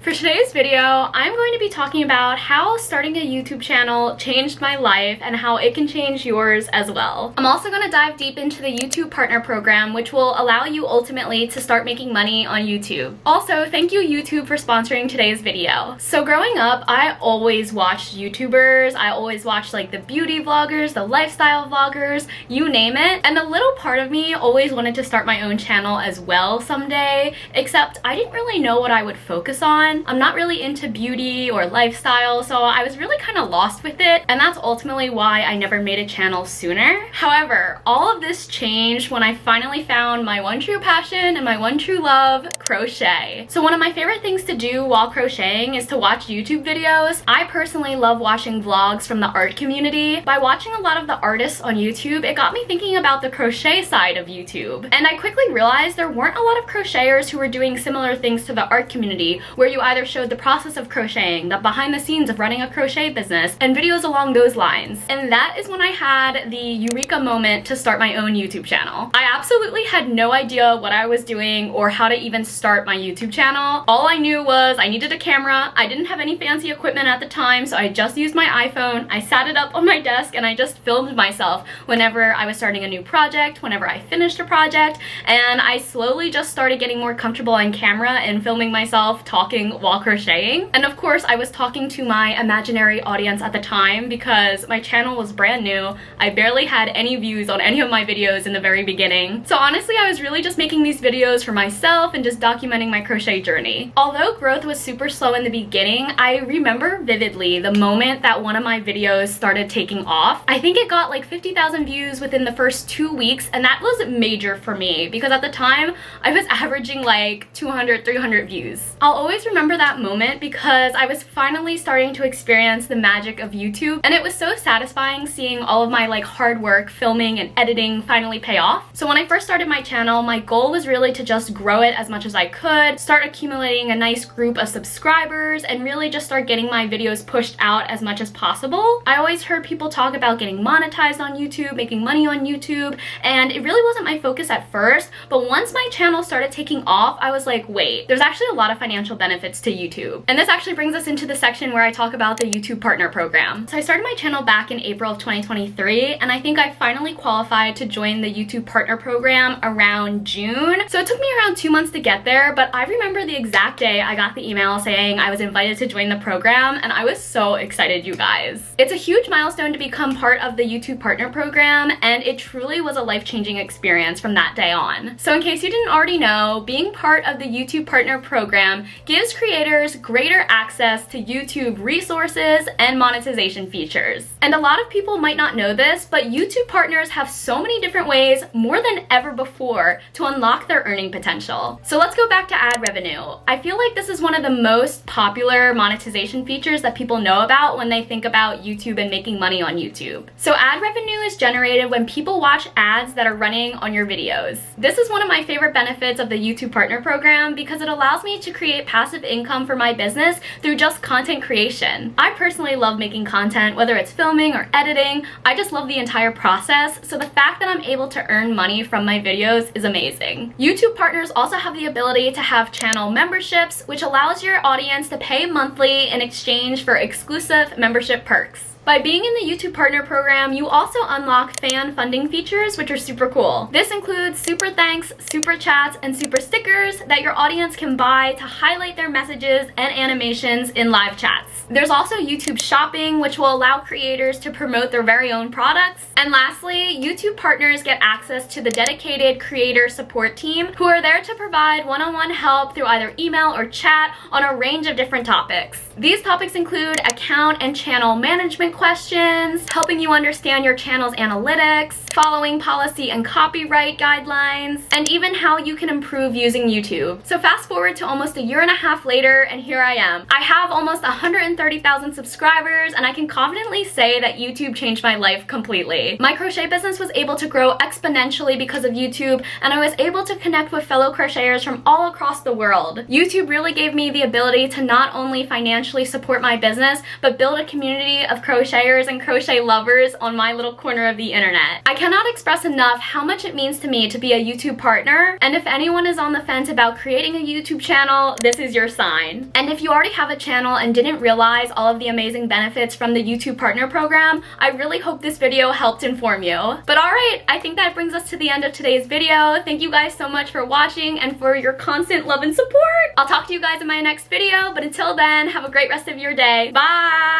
For today's video, I'm going to be talking about how starting a YouTube channel changed my life and how it can change yours as well. I'm also going to dive deep into the YouTube Partner Program, which will allow you ultimately to start making money on YouTube. Also, thank you YouTube for sponsoring today's video. So growing up, I always watched YouTubers. I always watched like the beauty vloggers, the lifestyle vloggers, you name it. And a little part of me always wanted to start my own channel as well someday, except I didn't really know what I would focus on. I'm not really into beauty or lifestyle, so I was really kind of lost with it, and that's ultimately why I never made a channel sooner. However, all of this changed when I finally found my one true passion and my one true love, crochet. So one of my favorite things to do while crocheting is to watch YouTube videos. I personally love watching vlogs from the art community. By watching a lot of the artists on YouTube, it got me thinking about the crochet side of YouTube. And I quickly realized there weren't a lot of crocheters who were doing similar things to the art community, where you either showed the process of crocheting, the behind the scenes of running a crochet business, and videos along those lines. And that is when I had the eureka moment to start my own YouTube channel. I absolutely had no idea what I was doing or how to even start my YouTube channel. All I knew was I needed a camera. I didn't have any fancy equipment at the time, so I just used my iPhone. I sat it up on my desk and I just filmed myself whenever I was starting a new project, whenever I finished a project, and I slowly just started getting more comfortable on camera and filming myself talking while crocheting. And of course, I was talking to my imaginary audience at the time because my channel was brand new. I barely had any views on any of my videos in the very beginning. So honestly, I was really just making these videos for myself and just documenting my crochet journey. Although growth was super slow in the beginning, I remember vividly the moment that one of my videos started taking off. I think it got like 50,000 views within the first 2 weeks, and that was major for me because at the time I was averaging like 200, 300 views. I'll always remember that moment because I was finally starting to experience the magic of YouTube, and it was so satisfying seeing all of my like hard work filming and editing finally pay off. So when I first started my channel, my goal was really to just grow it as much as I could, start accumulating a nice group of subscribers, and really just start getting my videos pushed out as much as possible. I always heard people talk about getting monetized on YouTube, making money on YouTube, and it really wasn't my focus at first, but once my channel started taking off, I was like, wait, there's actually a lot of financial benefits to YouTube. And this actually brings us into the section where I talk about the YouTube Partner Program. So I started my channel back in April of 2023, and I think I finally qualified to join the YouTube Partner Program around June. So it took me around 2 months to get there, but I remember the exact day I got the email saying I was invited to join the program, and I was so excited, you guys. It's a huge milestone to become part of the YouTube Partner Program, and it truly was a life-changing experience from that day on. So in case you didn't already know, being part of the YouTube Partner Program gives creators greater access to YouTube resources and monetization features. And a lot of people might not know this, but YouTube partners have so many different ways, more than ever before, to unlock their earning potential. So let's go back to ad revenue. I feel like this is one of the most popular monetization features that people know about when they think about YouTube and making money on YouTube. So ad revenue is generated when people watch ads that are running on your videos. This is one of my favorite benefits of the YouTube Partner Program because it allows me to create passive income for my business through just content creation. I personally love making content, whether it's filming or editing. I just love the entire process, so the fact that I'm able to earn money from my videos is amazing. YouTube partners also have the ability to have channel memberships, which allows your audience to pay monthly in exchange for exclusive membership perks. By being in the YouTube Partner Program, you also unlock fan funding features, which are super cool. This includes super thanks, super chats, and super stickers that your audience can buy to highlight their messages and animations in live chats. There's also YouTube Shopping, which will allow creators to promote their very own products. And lastly, YouTube partners get access to the dedicated creator support team who are there to provide one-on-one help through either email or chat on a range of different topics. These topics include account and channel management questions, helping you understand your channel's analytics, following policy and copyright guidelines, and even how you can improve using YouTube. So fast forward to almost a year and a half later, and here I am. I have almost 130,000 subscribers, and I can confidently say that YouTube changed my life completely. My crochet business was able to grow exponentially because of YouTube, and I was able to connect with fellow crocheters from all across the world. YouTube really gave me the ability to not only financially support my business, but build a community of crocheters crocheters and crochet lovers on my little corner of the internet. I cannot express enough how much it means to me to be a YouTube partner, and if anyone is on the fence about creating a YouTube channel, this is your sign. And if you already have a channel and didn't realize all of the amazing benefits from the YouTube Partner Program, I really hope this video helped inform you. But alright, I think that brings us to the end of today's video. Thank you guys so much for watching and for your constant love and support. I'll talk to you guys in my next video, but until then, have a great rest of your day. Bye!